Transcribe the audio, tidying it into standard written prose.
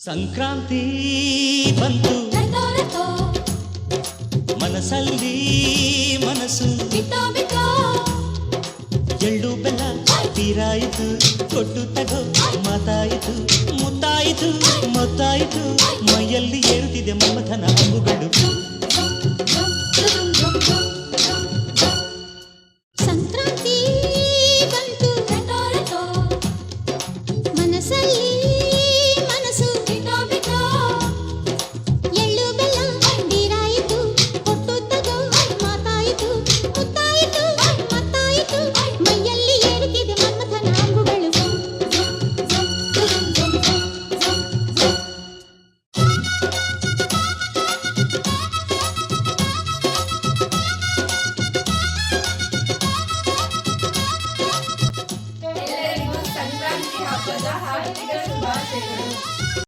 ಸಂಕ್ರಾಂತಿ ಬಂತು ಮನಸ್ಸಲ್ಲಿ ಮನಸ್ಸು ಎಳ್ಳು ಬೆಲ್ಲ ತೀರಾಯಿತು ಕೊಟ್ಟು ತಗೋ ಮಾತಾಯಿತು ಮುತ್ತಾಯಿತು ಮತ್ತಾಯಿತು ಮೈಯಲ್ಲಿ ಏರುತ್ತಿದೆ ಮಮಥನ ಅಂಬುಗಳು